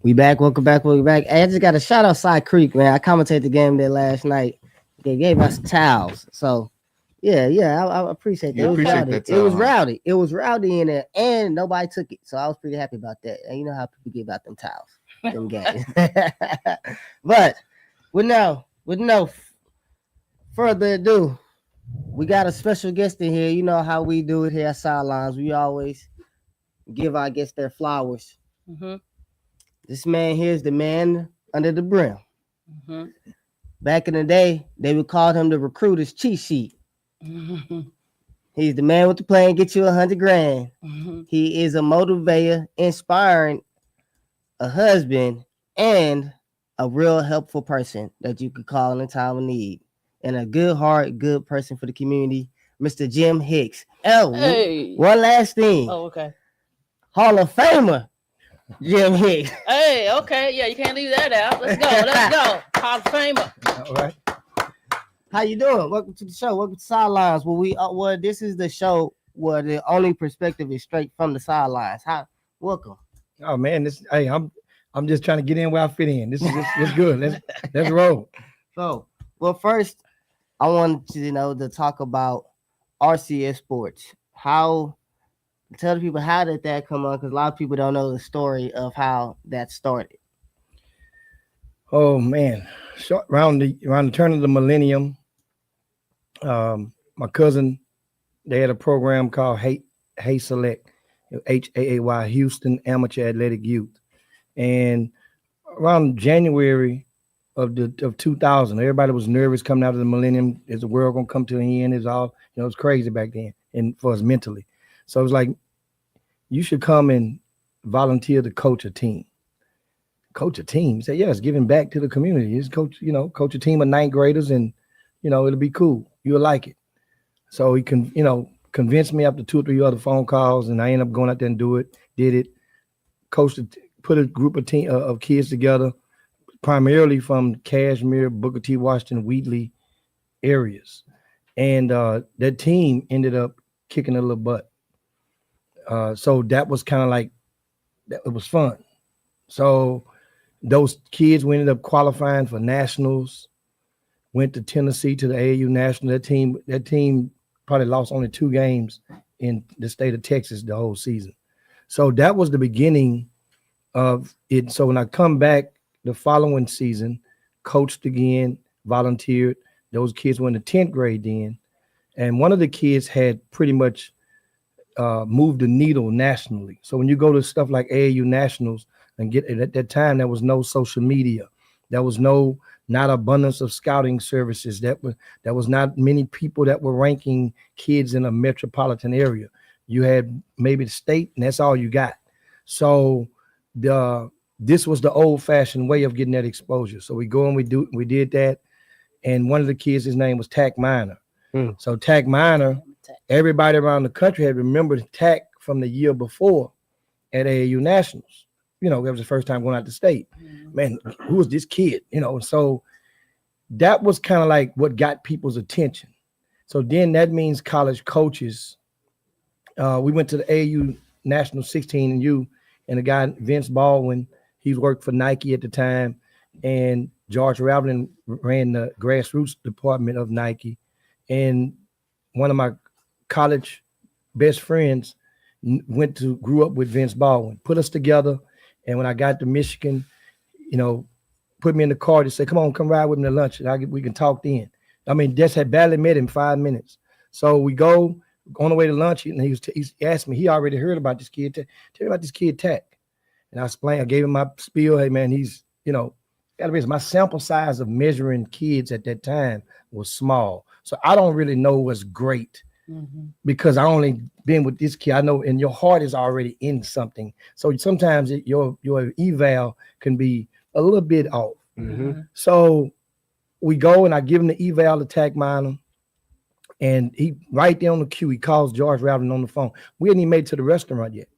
We back, welcome back, welcome back. Hey, I just got a shout out Side Creek, man. I commentated the game there last night. They gave us towels. So I appreciate that. You It was appreciate rowdy. that It was towel, huh? rowdy. It was rowdy in there, and nobody took it. So I was pretty happy about that. And you know how people get about them towels, them games. But with no further ado, we got a special guest in here. You know how we do it here at Sidelines. We always give our guests their flowers. Mm-hmm. This man here is the man under the brim. Mm-hmm. Back in the day, they would call him the recruiter's cheat sheet. Mm-hmm. He's the man with the plan, get you 100 grand. Mm-hmm. He is a motivator, inspiring, a husband, and a real helpful person that you could call in a time of need. And a good heart, good person for the community, Mr. Jim Hicks. Oh, Hey. one last thing. Oh, okay. Hall of Famer, Jim Hicks. Hey, okay. Yeah, you can't leave that out. Let's go. Let's go. Hall of Famer. All right. How you doing? Welcome to the show. Welcome to Sidelines. This is the show where the only perspective is straight from the sidelines. Welcome. Oh man, I'm just trying to get in where I fit in. This is good. Let's roll. So, well, first I wanted to talk about RCS Sports. Tell the people how did that come on? Because a lot of people don't know the story of how that started. Oh man, around the turn of the millennium, my cousin, they had a program called Hay Select, HAAY, Houston Amateur Athletic Youth, and around January of 2000, everybody was nervous coming out of the millennium. Is the world gonna come to an end? It's all it was crazy back then, and for us mentally. So it was like, you should come and volunteer to coach a team. Coach a team. He said, yes, giving back to the community. Just coach a team of ninth graders, and it'll be cool. You'll like it. So he convinced me after 2 or 3 other phone calls, and I ended up going out there and did it. Coached, put a group of kids together, primarily from Cashmere, Booker T. Washington, Wheatley areas. And that team ended up kicking a little butt. So that was kind of like, it was fun. So those kids, we ended up qualifying for nationals, went to Tennessee to the AAU national. That team probably lost only 2 games in the state of Texas the whole season. So that was the beginning of it. So when I come back the following season, coached again, volunteered. Those kids went to 10th grade then. And one of the kids had pretty much moved the needle nationally. So when you go to stuff like AAU nationals and at that time, there was no social media. There was not abundance of scouting services. There was not many people that were ranking kids in a metropolitan area. You had maybe the state, and that's all you got. So this was the old-fashioned way of getting that exposure. So we go and we did that. And one of the kids, his name was Tac Minor. So Tac Minor, everybody around the country had remembered Tac from the year before at AAU Nationals. That was the first time going out to state. Man, who was this kid? So that was kind of like what got people's attention. So then that means college coaches. We went to the AAU National 16U, and the guy, Vince Baldwin, he worked for Nike at the time, and George Raveling ran the grassroots department of Nike. And one of my college best friends grew up with Vince Baldwin, put us together. And when I got to Michigan, put me in the car to say, come ride with me to lunch. And we can talk then. I mean, just had barely met him 5 minutes. So we go on the way to lunch, and he asked me, he already heard about this kid. Tell me about this kid, Tac. And I explained, I gave him my spiel. Hey, man, he's, gotta be, my sample size of measuring kids at that time was small. So I don't really know what's great because I only been with this kid. I know, and your heart is already in something. So sometimes your eval can be a little bit off. So we go, and I give him the eval to Tac Minor, and he right there on the queue, he calls George Raveling on the phone. We hadn't even made it to the restaurant yet.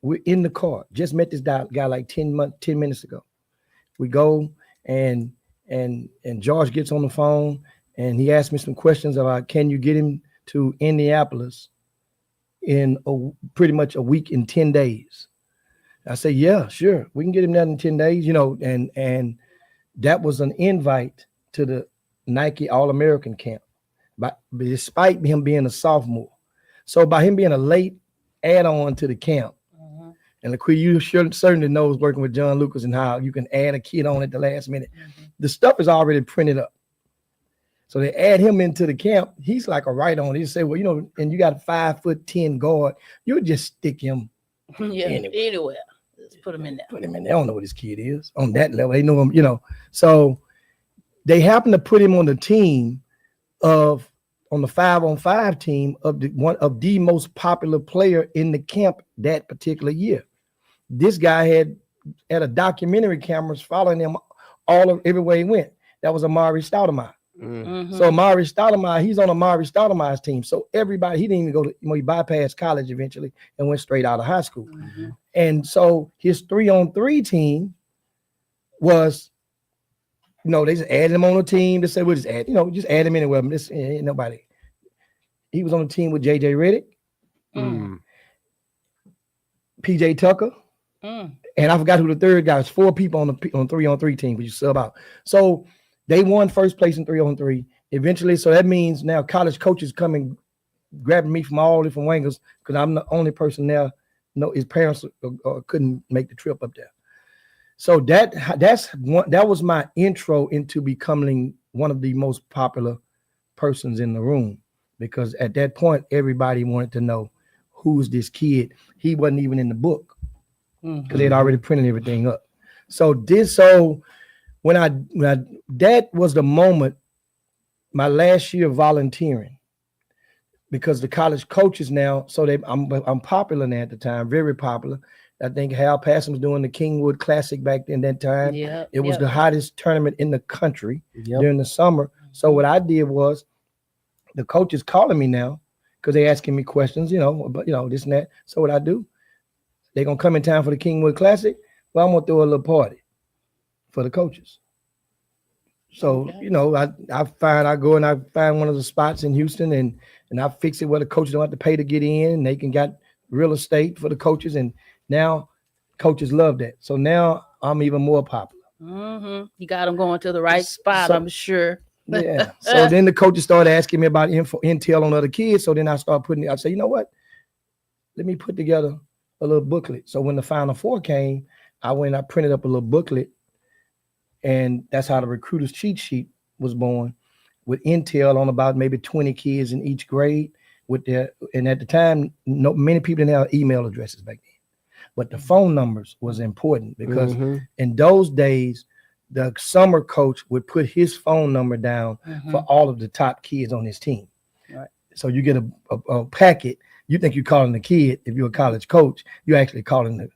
We're in the car. Just met this guy like 10 minutes ago. We go, and George gets on the phone, and he asked me some questions about, can you get him to Indianapolis in pretty much a week, in 10 days? I say, yeah, sure. We can get him that in 10 days, and that was an invite to the Nike All-American camp, but despite him being a sophomore. So by him being a late add-on to the camp, and LaQuee, you certainly knows working with John Lucas and how you can add a kid on at the last minute. The stuff is already printed up. So they add him into the camp. He's like a right on. He say, well, and you got a 5'10" guard, you would just stick him anywhere. Just put him in there. Put him in there. I don't know what his kid is on that level. They know him, So they happen to put him on the team on the 5-on-5 team of one of the most popular player in the camp that particular year. This guy had a documentary cameras following him everywhere he went. That was Amari Stoudemire. So Amari Stoudemire, he's on Amari Stoudemire's team. So everybody, he didn't even go to, he bypassed college eventually and went straight out of high school. And so his 3-on-3 team was, they just added him on the team. They said, we'll just add him anywhere. This ain't nobody. He was on the team with JJ Redick, PJ Tucker, and I forgot who the third guy was. 4 people on 3-on-3 team, but you sub out. So they won first place in 3-on-3 eventually. So that means now college coaches coming, grabbing me from all different angles because I'm the only person there. His parents couldn't make the trip up there. So that was my intro into becoming one of the most popular persons in the room, because at that point everybody wanted to know who's this kid. He wasn't even in the book because they'd already printed everything up. So when that was the moment, my last year volunteering, because the college coaches now, so I'm popular now at the time, very popular. I think Hal Passon was doing the Kingwood Classic back then that time. It was the hottest tournament in the country during the summer. So what I did was, the coaches calling me now because they asking me questions, about this and that. So what I do, they're gonna come in time for the Kingwood Classic. Well, I'm gonna throw a little party for the coaches. So I go and I find one of the spots in Houston and I fix it where the coaches don't have to pay to get in, and they can get real estate for the coaches, and now coaches love that. So now I'm even more popular. You got them going to the right spot, I'm sure. Yeah. So then the coaches started asking me about intel on other kids. So then I say, you know what? Let me put together a little booklet. So when the Final Four came, I printed up a little booklet, and that's how the recruiter's cheat sheet was born, with intel on about maybe 20 kids in each grade. And at the time, many people didn't have email addresses back then, but the phone numbers was important because in those days, the summer coach would put his phone number down for all of the top kids on his team. Right. So you get a packet. You think you're calling the kid. If you're a college coach, you're actually calling the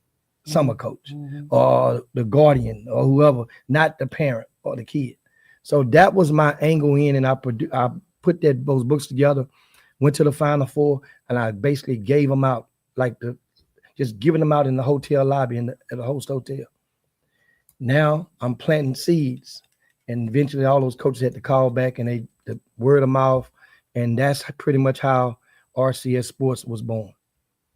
summer coach or the guardian or whoever, not the parent or the kid. So that was my angle in, and I put those books together, went to the Final Four, and I basically gave them out, just giving them out in the hotel lobby at the host hotel. Now I'm planting seeds, and eventually all those coaches had to call back, and the word of mouth, and that's pretty much how RCS Sports was born.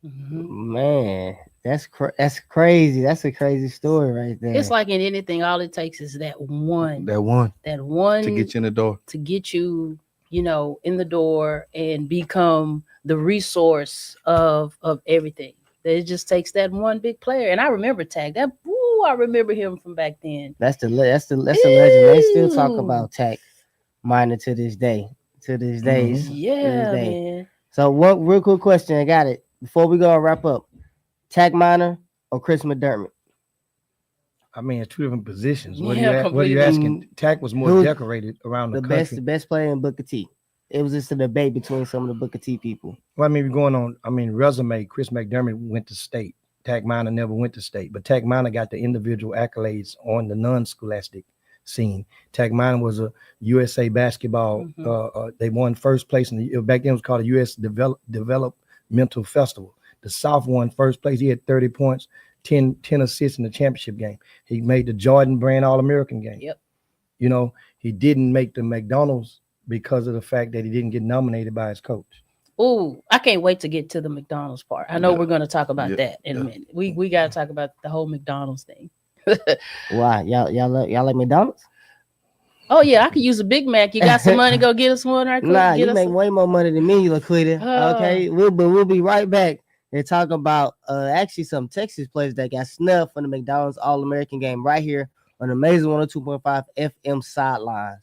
Man, that's crazy. That's a crazy story right there. It's like in anything, all it takes is that one to get you in the door, to get you, in the door and become the resource of everything. It just takes that one big player. And I remember Tac. I remember him from back then. That's the legend. They still talk about Tac Minor to this day. Man. So one real quick question, I got it. Before we go and wrap up, Tac Minor or Chris McDermott? I mean, it's two different positions. What are you asking? Tac was more decorated around the country. The best player in Booker T. It was just a debate between some of the Booker T people. Well, resume, Chris McDermott went to state. Tac Minor never went to state, but Tac Minor got the individual accolades on the non-scholastic scene. Tac Minor was a USA basketball. They won first place back then it was called a U.S. Developmental Festival. The South won first place. He had 30 points, 10 assists in the championship game. He made the Jordan Brand All-American game. He didn't make the McDonald's because of the fact that he didn't get nominated by his coach. Oh, I can't wait to get to the McDonald's part. I know we're going to talk about that in a minute. We got to talk about the whole McDonald's thing. Why y'all like McDonald's? Oh yeah, I could use a Big Mac. You got some money? Go get us one right quick. Nah, you make way more money than me, Laquita. Okay, we'll be right back and talk about actually some Texas players that got snubbed from the McDonald's All-American game right here on Amazing 102.5 FM Sidelines.